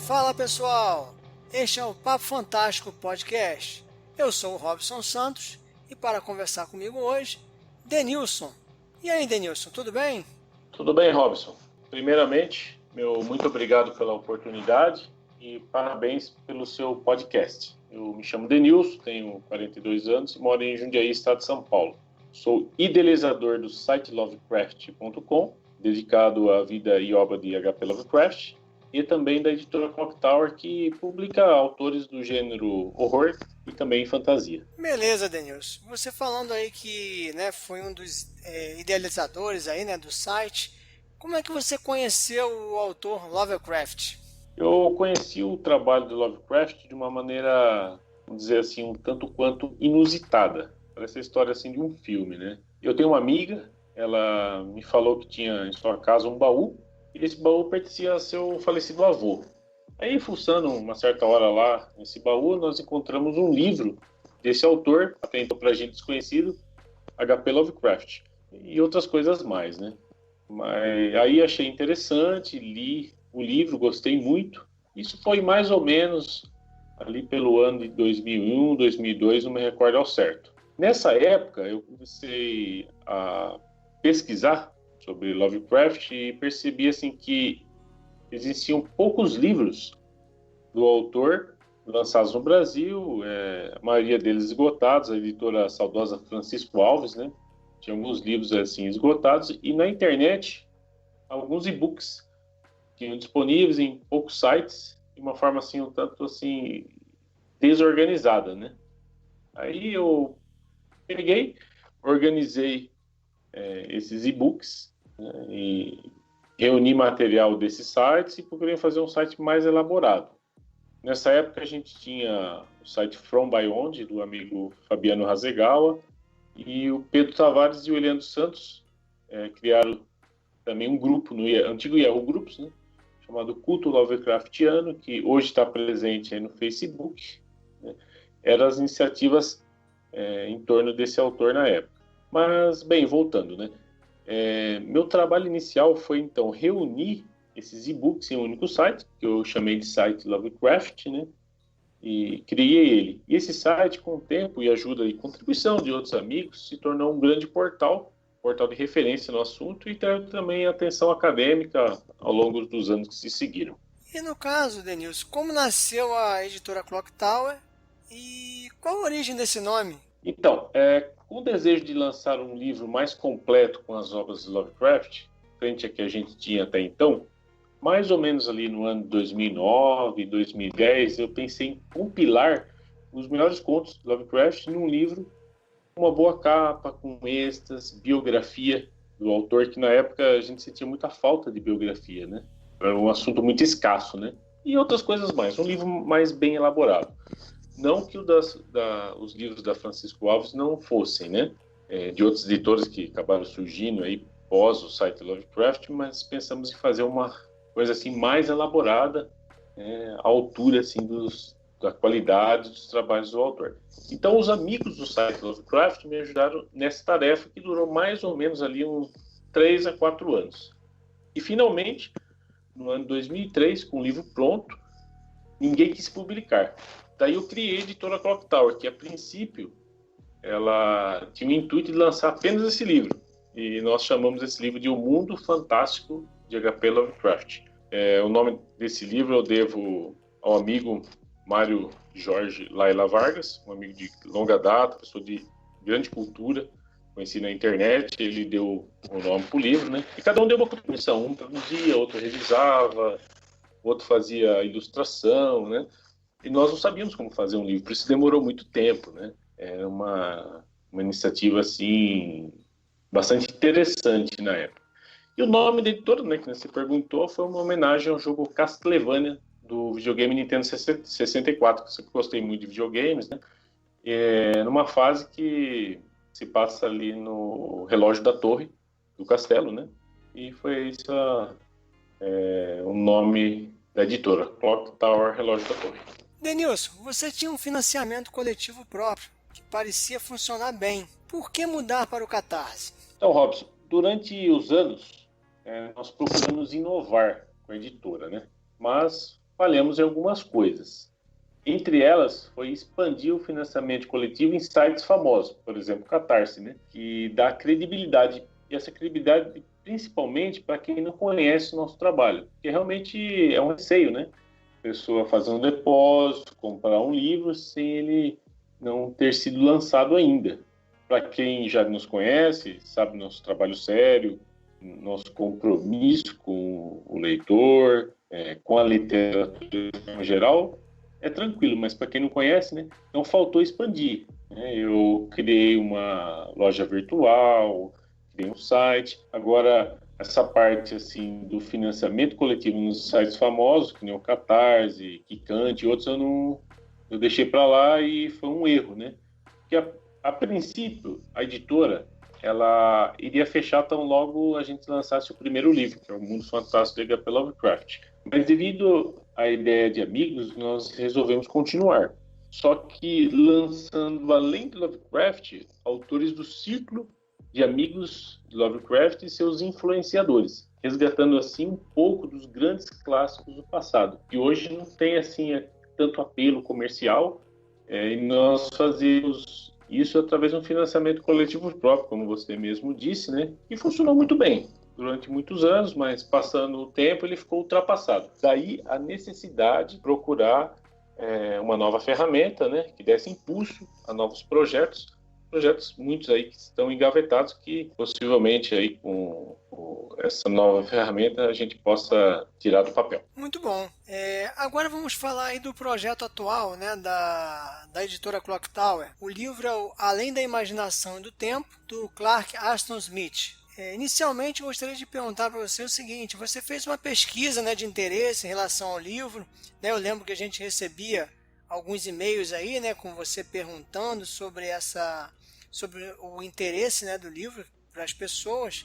Fala pessoal, este é o Papo Fantástico Podcast. Eu sou o Robson Santos e para conversar comigo hoje, Denilson. E aí Denilson, tudo bem? Tudo bem, Robson. Primeiramente, meu muito obrigado pela oportunidade e parabéns pelo seu podcast. Eu me chamo Denilson, tenho 42 anos e moro em Jundiaí, estado de São Paulo. Sou idealizador do site Lovecraft.com, dedicado à vida e obra de H.P. Lovecraft, e também da editora Clock Tower, que publica autores do gênero horror e também fantasia. Beleza, Denilson. Você falando aí que foi um dos idealizadores aí, do site, como é que você conheceu o autor Lovecraft? Eu conheci o trabalho do Lovecraft de uma maneira, vamos dizer assim, um tanto quanto inusitada. Parece a história assim de um filme, né? Eu tenho uma amiga, ela me falou que tinha em sua casa um baú, e esse baú pertencia a seu falecido avô. Aí, fuçando uma certa hora lá nesse baú, nós encontramos um livro desse autor, até então para a gente desconhecido, H.P. Lovecraft, e outras coisas mais, né? Mas aí achei interessante, li o livro, gostei muito. Isso foi mais ou menos ali pelo ano de 2001, 2002, não me recordo ao certo. Nessa época, eu comecei a pesquisar sobre Lovecraft e percebi assim que existiam poucos livros do autor lançados no Brasil, a maioria deles esgotados, a editora saudosa Francisco Alves, né? Tinha alguns livros assim esgotados, e na internet alguns e-books tinham disponíveis em poucos sites, de uma forma assim um tanto assim desorganizada, né? Aí eu peguei, organizei esses e-books, né, e reuni material desses sites e procurei fazer um site mais elaborado. Nessa época a gente tinha o site From Beyond, do amigo Fabiano Hasegawa, e o Pedro Tavares e o Eliano Santos criaram também um grupo no antigo Yahoo Groups, né, chamado Culto Lovecraftiano, que hoje está presente aí no Facebook, né. Eram as iniciativas em torno desse autor na época. Mas, bem, voltando, né? Meu trabalho inicial foi, então, reunir esses e-books em um único site, que eu chamei de site Lovecraft, né? E criei ele. E esse site, com o tempo e ajuda e contribuição de outros amigos, se tornou um grande portal de referência no assunto e teve também atenção acadêmica ao longo dos anos que se seguiram. E no caso, Denilson, como nasceu a editora Clock Tower e qual a origem desse nome? Então, com o desejo de lançar um livro mais completo com as obras de Lovecraft, frente a que a gente tinha até então, mais ou menos ali no ano de 2009, 2010, eu pensei em compilar os melhores contos de Lovecraft num livro com uma boa capa, com extras, biografia do autor, que na época a gente sentia muita falta de biografia, né? Era um assunto muito escasso, né? E outras coisas mais, um livro mais bem elaborado. Não que os livros da Francisco Alves não fossem, né? De outros editores que acabaram surgindo aí pós o site Lovecraft, mas pensamos em fazer uma coisa assim mais elaborada, à altura assim da qualidade dos trabalhos do autor. Então, os amigos do site Lovecraft me ajudaram nessa tarefa que durou mais ou menos ali uns 3 a 4 anos. E finalmente, no ano de 2003, com o livro pronto, ninguém quis publicar. Daí eu criei a editora Clock Tower, que a princípio ela tinha o intuito de lançar apenas esse livro. E nós chamamos esse livro de O Mundo Fantástico de H.P. Lovecraft. O nome desse livro eu devo ao amigo Mário Jorge Laila Vargas, um amigo de longa data, pessoa de grande cultura, conheci na internet. Ele deu o nome para o livro, né? E cada um deu uma contribuição. Um traduzia, outro revisava, outro fazia a ilustração, né? E nós não sabíamos como fazer um livro, por isso demorou muito tempo, né? Era uma iniciativa, assim, bastante interessante na época. E o nome da editora, né, que você perguntou, foi uma homenagem ao jogo Castlevania, do videogame Nintendo 64, que eu sempre gostei muito de videogames, né? Numa fase que se passa ali no relógio da torre do castelo, né? E foi isso o nome da editora, Clock Tower, Relógio da Torre. Denilson, você tinha um financiamento coletivo próprio, que parecia funcionar bem. Por que mudar para o Catarse? Então, Robson, durante os anos, nós procuramos inovar com a editora, né? Mas falhamos em algumas coisas. Entre elas, foi expandir o financiamento coletivo em sites famosos, por exemplo, Catarse, né? Que dá credibilidade, e essa credibilidade principalmente para quem não conhece o nosso trabalho, que realmente é um receio, né? A pessoa fazer um depósito, comprar um livro sem ele não ter sido lançado ainda. Para quem já nos conhece, sabe nosso trabalho sério, nosso compromisso com o leitor, com a literatura em geral, é tranquilo, mas para quem não conhece, né, não faltou expandir, né? Eu criei uma loja virtual, criei um site. Agora, essa parte assim do financiamento coletivo nos sites famosos, que nem o Catarse, Kikante e outros, eu deixei para lá e foi um erro, né? Porque a princípio, a editora ela iria fechar tão logo a gente lançasse o primeiro livro, que é o Mundo Fantástico de H.P. Lovecraft. Mas devido à ideia de amigos, nós resolvemos continuar. Só que lançando, além do Lovecraft, autores do círculo de amigos de Lovecraft e seus influenciadores, resgatando assim um pouco dos grandes clássicos do passado, que hoje não tem assim tanto apelo comercial, e nós fazemos isso através de um financiamento coletivo próprio, como você mesmo disse, né? E funcionou muito bem durante muitos anos, mas passando o tempo ele ficou ultrapassado. Daí a necessidade de procurar uma nova ferramenta, né? Que desse impulso a novos projetos muitos aí que estão engavetados, que possivelmente aí com essa nova ferramenta a gente possa tirar do papel. Muito bom. Agora vamos falar aí do projeto atual, né, da editora Clock Tower. O livro é o Além da Imaginação e do Tempo, do Clark Ashton Smith. Inicialmente eu gostaria de perguntar para você o seguinte: você fez uma pesquisa, né, de interesse em relação ao livro, né? Eu lembro que a gente recebia alguns e-mails aí, né, com você perguntando sobre o interesse, né, do livro para as pessoas.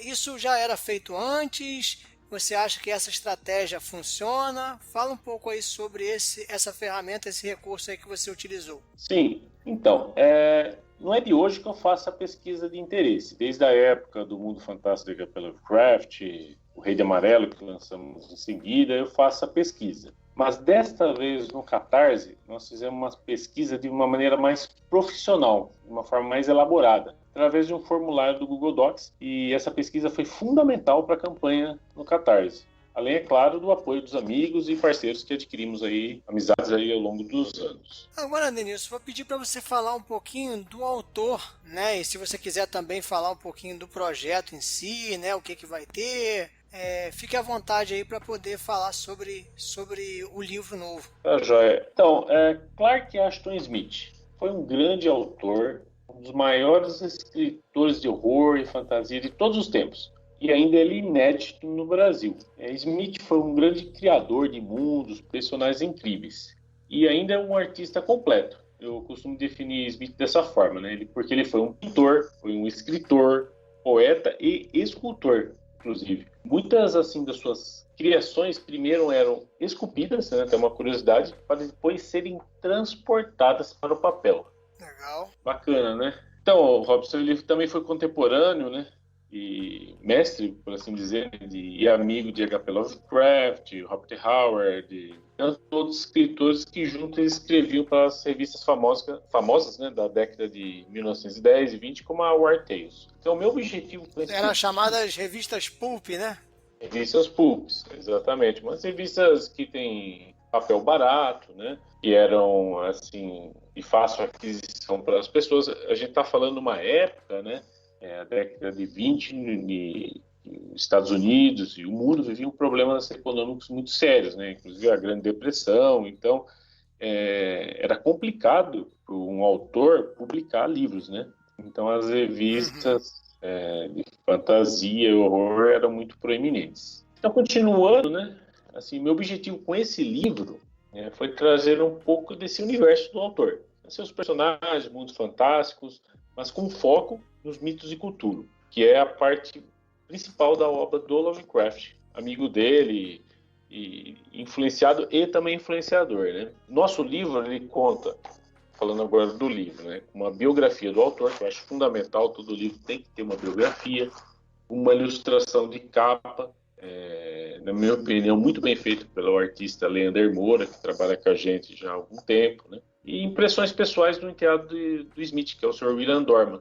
Isso já era feito antes? Você acha que essa estratégia funciona? Fala um pouco aí sobre essa ferramenta, esse recurso aí que você utilizou. Sim, então, não é de hoje que eu faço a pesquisa de interesse. Desde a época do Mundo Fantástico de H.P. Lovecraft, o Rei de Amarelo, que lançamos em seguida, eu faço a pesquisa. Mas desta vez no Catarse, nós fizemos uma pesquisa de uma maneira mais profissional, de uma forma mais elaborada, através de um formulário do Google Docs, e essa pesquisa foi fundamental para a campanha no Catarse. Além, é claro, do apoio dos amigos e parceiros que adquirimos aí, amizades aí ao longo dos anos. Agora, Denilson, vou pedir para você falar um pouquinho do autor, né? E se você quiser também falar um pouquinho do projeto em si, né? O que vai ter. Fique à vontade aí para poder falar sobre o livro novo. Tá, joia. Então, Clark Ashton Smith foi um grande autor, um dos maiores escritores de horror e fantasia de todos os tempos. E ainda ele é inédito no Brasil. Smith foi um grande criador de mundos, personagens incríveis. E ainda é um artista completo. Eu costumo definir Smith dessa forma, né? Porque ele foi um pintor, foi um escritor, poeta e escultor, inclusive. Muitas assim das suas criações primeiro eram esculpidas, né? Tem uma curiosidade, para depois serem transportadas para o papel. Legal. Bacana, né? Então, o Robson, ele também foi contemporâneo, né? E mestre, por assim dizer, e amigo de H.P. Lovecraft, Robert Howard, todos os escritores que juntos escreviam para as revistas famosas, né, da década de 1910 e 20, como a War Tales. Então, o meu objetivo... Eram chamadas revistas Pulp, né? Revistas Pulps, exatamente. Umas revistas que têm papel barato, né? Que eram, assim, de fácil aquisição para as pessoas. A gente está falando de uma época, né? A década de 20, nos Estados Unidos e o mundo viviam problemas econômicos muito sérios, né? Inclusive a Grande Depressão. Então, era complicado para um autor publicar livros, né? Então, as revistas de fantasia e horror eram muito proeminentes. Então, continuando, né? Assim, meu objetivo com esse livro foi trazer um pouco desse universo do autor. Seus personagens, mundos fantásticos, mas com foco nos mitos e cultura, que é a parte principal da obra do Lovecraft, amigo dele e influenciado e também influenciador, né? Nosso livro ele conta falando agora do livro, né? Uma biografia do autor, que eu acho fundamental, todo livro tem que ter uma biografia, uma ilustração de capa, na minha opinião, muito bem feito pelo artista Leander Moura, que trabalha com a gente já há algum tempo, né? E impressões pessoais do enteado do Smith, que é o Sr. William Dorman.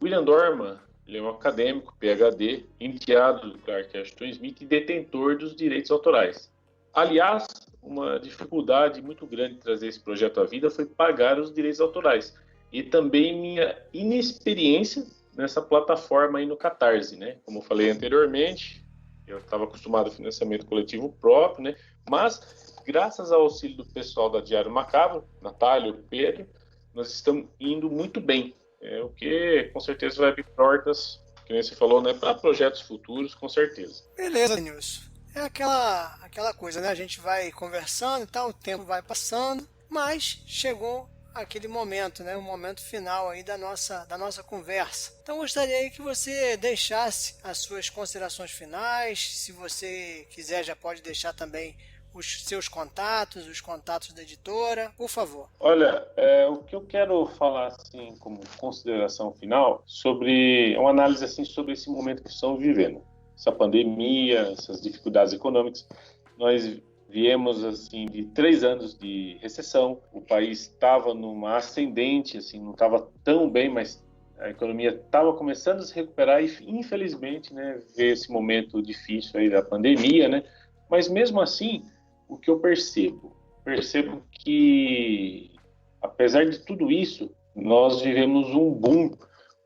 William Dorman, ele é um acadêmico, PhD, enteado do Clark Ashton Smith e detentor dos direitos autorais. Aliás, uma dificuldade muito grande de trazer esse projeto à vida foi pagar os direitos autorais. E também minha inexperiência nessa plataforma aí no Catarse, né? Como eu falei anteriormente, eu estava acostumado a financiamento coletivo próprio, né? Mas, graças ao auxílio do pessoal da Diário Macabro, Natália, Pedro, nós estamos indo muito bem. O que, com certeza, vai abrir portas, que nem você falou, né? Para projetos futuros, com certeza. Beleza, Nilson. É aquela coisa, né? A gente vai conversando e tal, o tempo vai passando, mas chegou aquele momento, né? O momento final aí da nossa conversa. Então, gostaria aí que você deixasse as suas considerações finais. Se você quiser, já pode deixar também os seus contatos, os contatos da editora, por favor. Olha, o que eu quero falar, assim, como consideração final, sobre uma análise, assim, sobre esse momento que estamos vivendo. Essa pandemia, essas dificuldades econômicas. Nós viemos, assim, de 3 anos de recessão. O país estava numa ascendente, assim, não estava tão bem, mas a economia estava começando a se recuperar e, infelizmente, né, veio esse momento difícil aí da pandemia, né? Mas, mesmo assim, o que eu percebo que, apesar de tudo isso, nós vivemos um boom,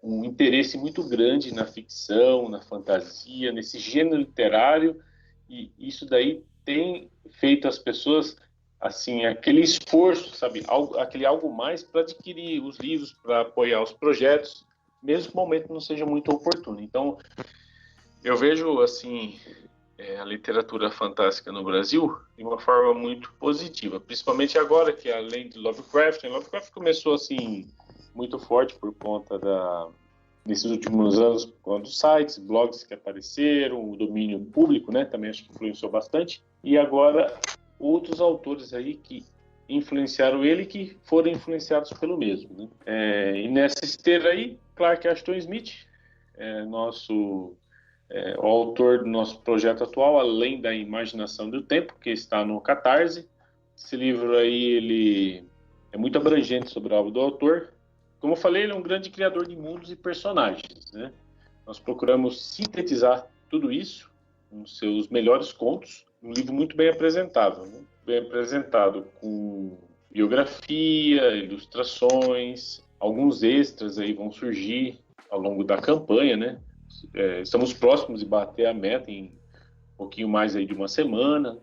um interesse muito grande na ficção, na fantasia, nesse gênero literário, e isso daí tem feito as pessoas, assim, aquele esforço, sabe, aquele algo mais para adquirir os livros, para apoiar os projetos, mesmo que o momento não seja muito oportuno. Então, eu vejo, assim, a literatura fantástica no Brasil de uma forma muito positiva, principalmente agora que, além de Lovecraft começou, assim, muito forte por conta nesses últimos anos, quando sites, blogs que apareceram, o domínio público, né, também acho que influenciou bastante, e agora outros autores aí que influenciaram ele, que foram influenciados pelo mesmo, né? E nessa esteira aí, Clark Ashton Smith, o autor do nosso projeto atual, Além da Imaginação do Tempo, que está no Catarse. Esse livro aí, ele é muito abrangente sobre a obra do autor. Como eu falei, ele é um grande criador de mundos e personagens, né? Nós procuramos sintetizar tudo isso nos seus melhores contos, um livro muito bem apresentável, né? Bem apresentado com biografia, ilustrações, alguns extras aí vão surgir ao longo da campanha, né? Estamos próximos de bater a meta em um pouquinho mais aí de uma semana.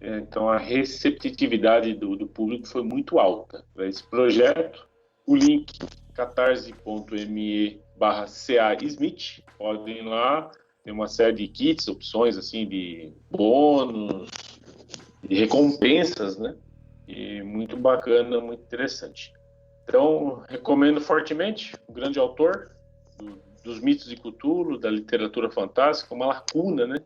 Então a receptividade do público foi muito alta para esse projeto. O link catarse.me/CA-Smith, podem ir lá, tem uma série de kits, opções assim de bônus, de recompensas, né? E muito bacana, muito interessante. Então, recomendo fortemente, um grande autor dos mitos de Cthulhu, da literatura fantástica, uma lacuna, né,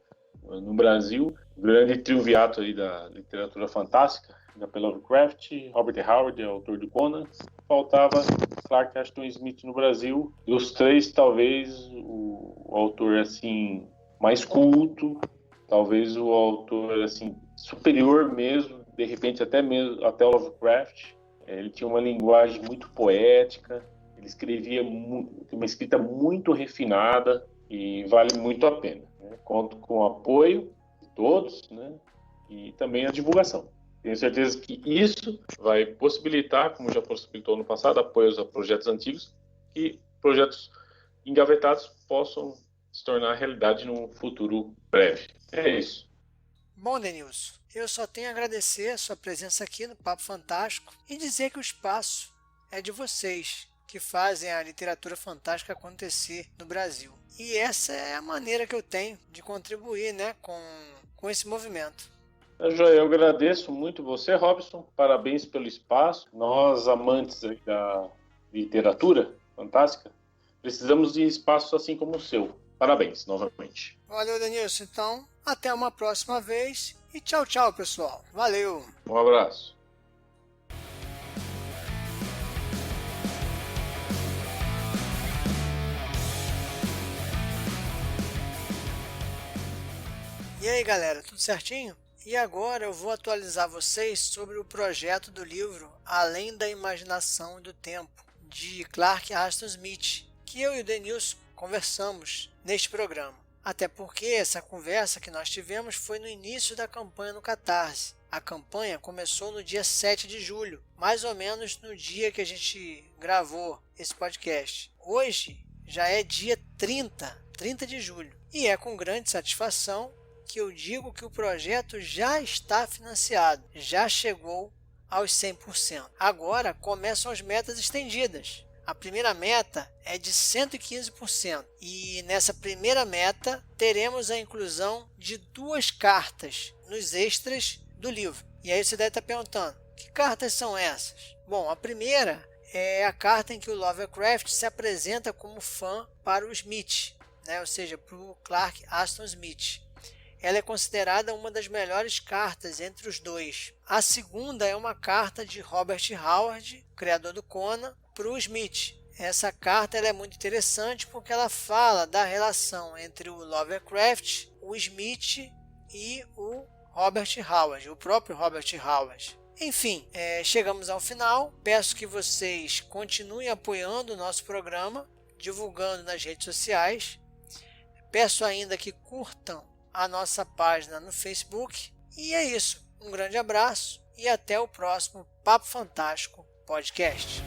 no Brasil, um grande triunvirato aí da literatura fantástica, da Lovecraft. Robert Howard é autor do Conan. Faltava Clark Ashton Smith no Brasil. Dos 3, talvez o autor assim mais culto, talvez o autor assim superior mesmo, de repente até o Lovecraft. Ele tinha uma linguagem muito poética. Ele escrevia uma escrita muito refinada e vale muito a pena, né? Conto com o apoio de todos, né? E também a divulgação. Tenho certeza que isso vai possibilitar, como já possibilitou no passado, apoios a projetos antigos, que projetos engavetados possam se tornar realidade num futuro breve. É isso. Bom, Denilson, eu só tenho a agradecer a sua presença aqui no Papo Fantástico e dizer que o espaço é de vocês, que fazem a literatura fantástica acontecer no Brasil. E essa é a maneira que eu tenho de contribuir, né, com esse movimento. Eu agradeço muito você, Robson. Parabéns pelo espaço. Nós, amantes da literatura fantástica, precisamos de espaços assim como o seu. Parabéns, novamente. Valeu, Denilson. Então, até uma próxima vez. E tchau, tchau, pessoal. Valeu. Um abraço. E aí galera, tudo certinho? E agora eu vou atualizar vocês sobre o projeto do livro Além da Imaginação e do Tempo, de Clark Ashton Smith, que eu e o Denilson conversamos neste programa. Até porque essa conversa que nós tivemos foi no início da campanha no Catarse. A campanha começou no dia 7 de julho, mais ou menos no dia que a gente gravou esse podcast. Hoje já é dia 30 de julho, e é com grande satisfação que eu digo que o projeto já está financiado, já chegou aos 100%. Agora começam as metas estendidas. A primeira meta é de 115% e nessa primeira meta teremos a inclusão de 2 cartas nos extras do livro. E aí você deve estar perguntando, que cartas são essas? Bom, a primeira é a carta em que o Lovecraft se apresenta como fã para o Smith, né? Ou seja, para o Clark Ashton Smith. Ela é considerada uma das melhores cartas entre os dois. A segunda é uma carta de Robert Howard, criador do Conan, para o Smith. Essa carta ela é muito interessante porque ela fala da relação entre o Lovecraft, o Smith e o Robert Howard, o próprio Robert Howard. Enfim, chegamos ao final. Peço que vocês continuem apoiando o nosso programa, divulgando nas redes sociais. Peço ainda que curtam a nossa página no Facebook. E é isso. Um grande abraço e até o próximo Papo Fantástico Podcast.